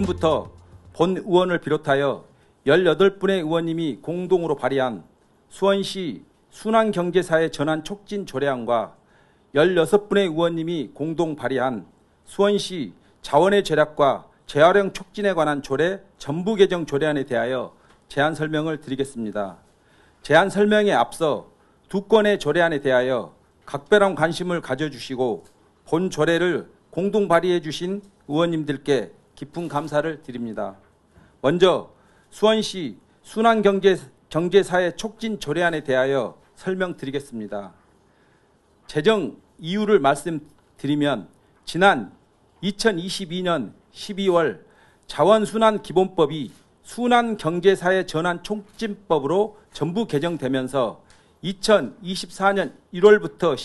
지금부터 본 의원을 비롯하여 18분의 의원님이 공동으로 발의한 수원시 순환경제사회 전환 촉진 조례안과 16분의 의원님이 공동 발의한 수원시 자원의 절약과 재활용 촉진에 관한 조례 전부 개정 조례안에 대하여 제안 설명을 드리겠습니다. 제안 설명에 앞서 두 건의 조례안에 대하여 각별한 관심을 가져주시고 본 조례를 공동 발의해 주신 의원님들께 깊은 감사를 드립니다. 먼저 수원시 순환경제사회 촉진 조례안에 대하여 설명드리겠습니다. 제정 이유를 말씀드리면 지난 2022년 12월 자원순환기본법이 순환경제사회 전환 촉진법으로 전부 개정되면서 2024년 1월부터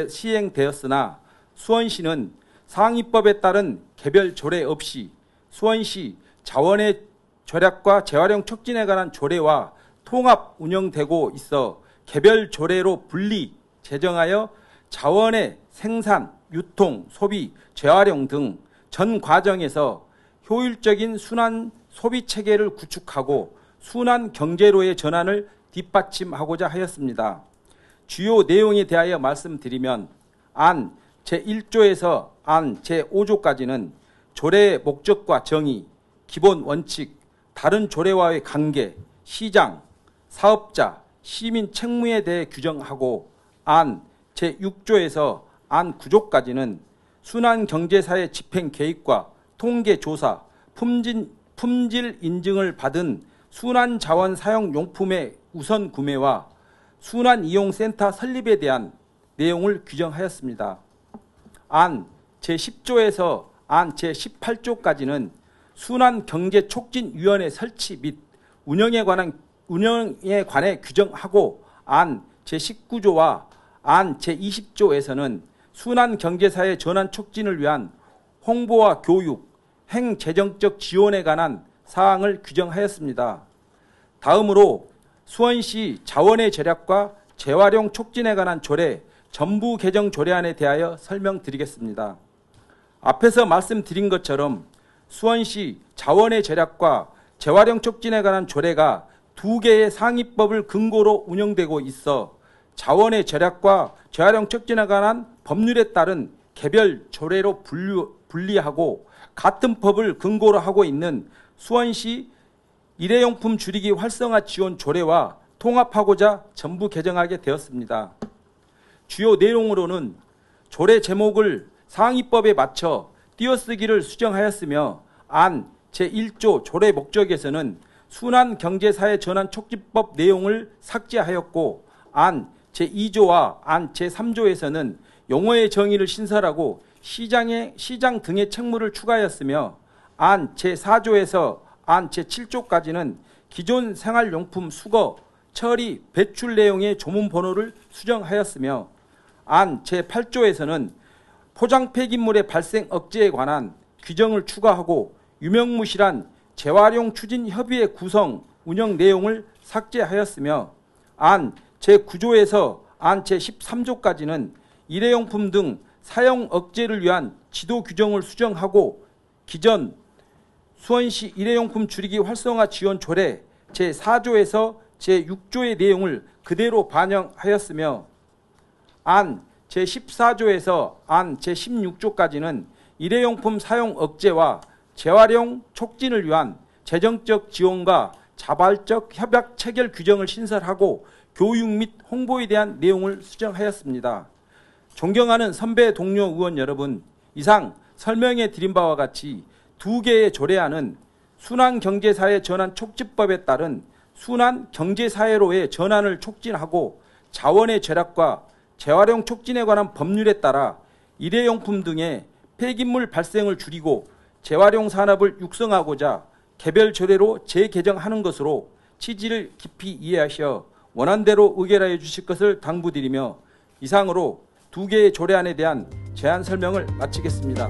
시행되었으나 수원시는 상위법에 따른 개별 조례 없이 수원시 자원의 절약과 재활용 촉진에 관한 조례와 통합 운영되고 있어 개별 조례로 분리 제정하여 자원의 생산, 유통, 소비, 재활용 등 전 과정에서 효율적인 순환 소비 체계를 구축하고 순환 경제로의 전환을 뒷받침하고자 하였습니다. 주요 내용에 대하여 말씀드리면 안 제1조에서 안 제5조까지는 조례의 목적과 정의, 기본 원칙, 다른 조례와의 관계, 시장, 사업자, 시민 책무에 대해 규정하고 안 제6조에서 안 9조까지는 순환경제사회 집행 계획과 통계 조사, 품질 인증을 받은 순환자원 사용 용품의 우선 구매와 순환이용센터 설립에 대한 내용을 규정하였습니다. 안 제10조에서 안 제18조까지는 순환경제촉진위원회 설치 및 운영에 관해 규정하고 안 제19조와 안 제20조에서는 순환경제사회 전환 촉진을 위한 홍보와 교육, 행재정적 지원에 관한 사항을 규정하였습니다. 다음으로 수원시 자원의 절약과 재활용 촉진에 관한 조례 전부 개정 조례안에 대하여 설명드리겠습니다. 앞에서 말씀드린 것처럼 수원시 자원의 절약과 재활용 촉진에 관한 조례가 두 개의 상위법을 근거로 운영되고 있어 자원의 절약과 재활용 촉진에 관한 법률에 따른 개별 조례로 분리하고 같은 법을 근거로 하고 있는 수원시 일회용품 줄이기 활성화 지원 조례와 통합하고자 전부 개정하게 되었습니다. 주요 내용으로는 조례 제목을 상위법에 맞춰 띄어쓰기를 수정하였으며 안 제1조 조례 목적에서는 순환경제사회 전환 촉진법 내용을 삭제하였고 안 제2조와 안 제3조에서는 용어의 정의를 신설하고 시장 등의 책무를 추가하였으며 안 제4조에서 안 제7조까지는 기존 생활용품 수거, 처리, 배출 내용의 조문 번호를 수정하였으며 안 제8조에서는 포장 폐기물의 발생 억제에 관한 규정을 추가하고 유명무실한 재활용 추진 협의회 구성, 운영 내용을 삭제하였으며 안 제9조에서 안 제13조까지는 일회용품 등 사용 억제를 위한 지도 규정을 수정하고 기존 수원시 일회용품 줄이기 활성화 지원 조례 제4조에서 제6조의 내용을 그대로 반영하였으며 안 제14조에서 안 제16조까지는 일회용품 사용 억제와 재활용 촉진을 위한 재정적 지원과 자발적 협약 체결 규정을 신설하고 교육 및 홍보에 대한 내용을 수정하였습니다. 존경하는 선배 동료 의원 여러분, 이상 설명해 드린 바와 같이 두 개의 조례안은 순환경제사회 전환 촉진법에 따른 순환경제사회로의 전환을 촉진하고 자원의 절약과 재활용 촉진에 관한 법률에 따라 일회용품 등의 폐기물 발생을 줄이고 재활용 산업을 육성하고자 개별 조례로 재개정하는 것으로 취지를 깊이 이해하셔 원안대로 의결하여 주실 것을 당부드리며 이상으로 두 개의 조례안에 대한 제안 설명을 마치겠습니다.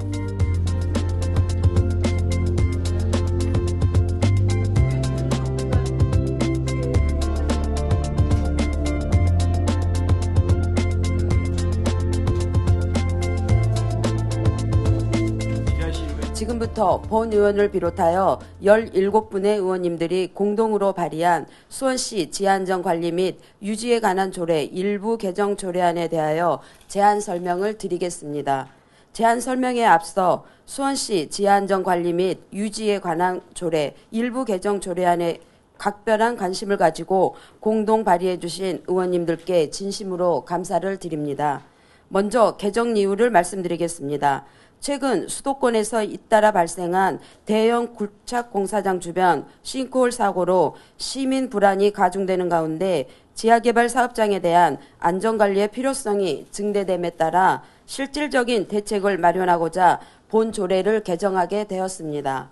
지금부터 지금부터 본 의원을 비롯하여 17분의 의원님들이 공동으로 발의한 수원시 지하안전관리 및 유지에 관한 조례 일부 개정 조례안에 대하여 제안 설명을 드리겠습니다. 제안 설명에 앞서 수원시 지하안전관리 및 유지에 관한 조례 일부 개정 조례안에 각별한 관심을 가지고 공동 발의해 주신 의원님들께 진심으로 감사를 드립니다. 먼저 개정 이유를 말씀드리겠습니다. 최근 수도권에서 잇따라 발생한 대형 굴착 공사장 주변 싱크홀 사고로 시민 불안이 가중되는 가운데 지하개발 사업장에 대한 안전관리의 필요성이 증대됨에 따라 실질적인 대책을 마련하고자 본 조례를 개정하게 되었습니다.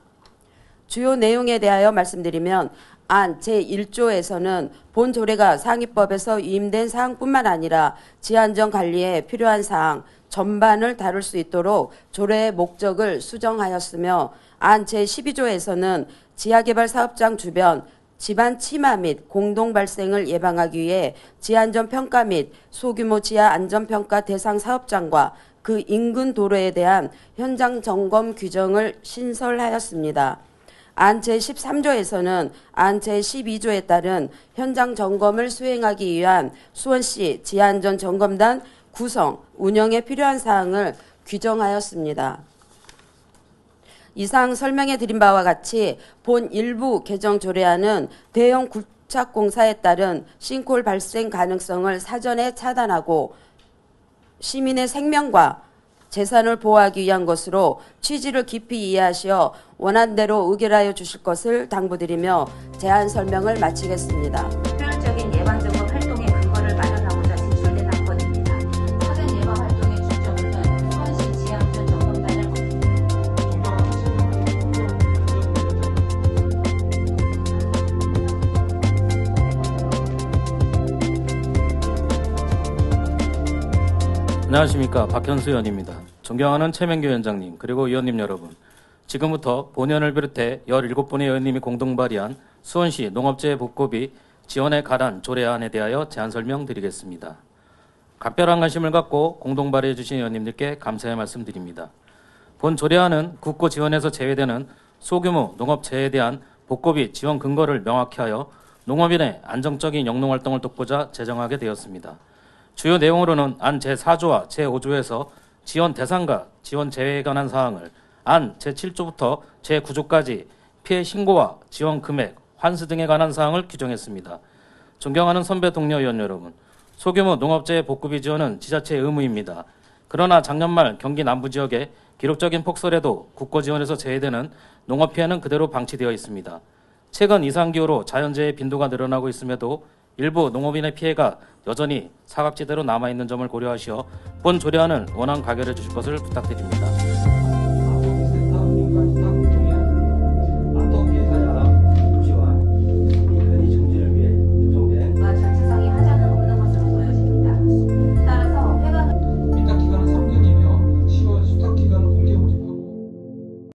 주요 내용에 대하여 말씀드리면 안 제1조에서는 본 조례가 상위법에서 위임된 사항뿐만 아니라 지하안전 관리에 필요한 사항 전반을 다룰 수 있도록 조례의 목적을 수정하였으며 안 제12조에서는 지하개발 사업장 주변 집안 침하 및 공동 발생을 예방하기 위해 지하안전 평가 및 소규모 지하 안전평가 대상 사업장과 그 인근 도로에 대한 현장 점검 규정을 신설하였습니다. 안 제13조에서는 안 제12조에 따른 현장 점검을 수행하기 위한 수원시 지하안전 점검단 구성, 운영에 필요한 사항을 규정하였습니다. 이상 설명해 드린 바와 같이 본 일부 개정 조례안은 대형 굴착 공사에 따른 싱크홀 발생 가능성을 사전에 차단하고 시민의 생명과 재산을 보호하기 위한 것으로 취지를 깊이 이해하시어 원안대로 의결하여 주실 것을 당부드리며 제안 설명을 마치겠습니다. 특별적인 예방점검 활동의 근거를 마련하고자 제출된 안건입니다. 사전 예방 활동의 중점은 수원시 지하안전 점검단을 안녕하십니까, 박현수 의원입니다. 존경하는 최명규 위원장님 그리고 의원님 여러분, 지금부터 본의원을 비롯해 17분의 의원님이 공동 발의한 수원시 농업재해 복구비 지원에 관한 조례안에 대하여 제안 설명드리겠습니다. 각별한 관심을 갖고 공동 발의해 주신 의원님들께 감사의 말씀드립니다. 본 조례안은 국고 지원에서 제외되는 소규모 농업재해에 대한 복구비 지원 근거를 명확히 하여 농업인의 안정적인 영농활동을 돕고자 제정하게 되었습니다. 주요 내용으로는 안 제4조와 제5조에서 지원 대상과 지원 제외에 관한 사항을, 안 제7조부터 제9조까지 피해 신고와 지원 금액, 환수 등에 관한 사항을 규정했습니다. 존경하는 선배 동료 의원 여러분, 소규모 농업재해 복구비 지원은 지자체의 의무입니다. 그러나 작년 말 경기 남부 지역에 기록적인 폭설에도 국고 지원에서 제외되는 농업 피해는 그대로 방치되어 있습니다. 최근 이상기후로 자연재해 빈도가 늘어나고 있음에도 일부 농업인의 피해가 여전히 사각지대로 남아있는 점을 고려하시어 본 조례안을 원안 가결해 주실 것을 부탁드립니다.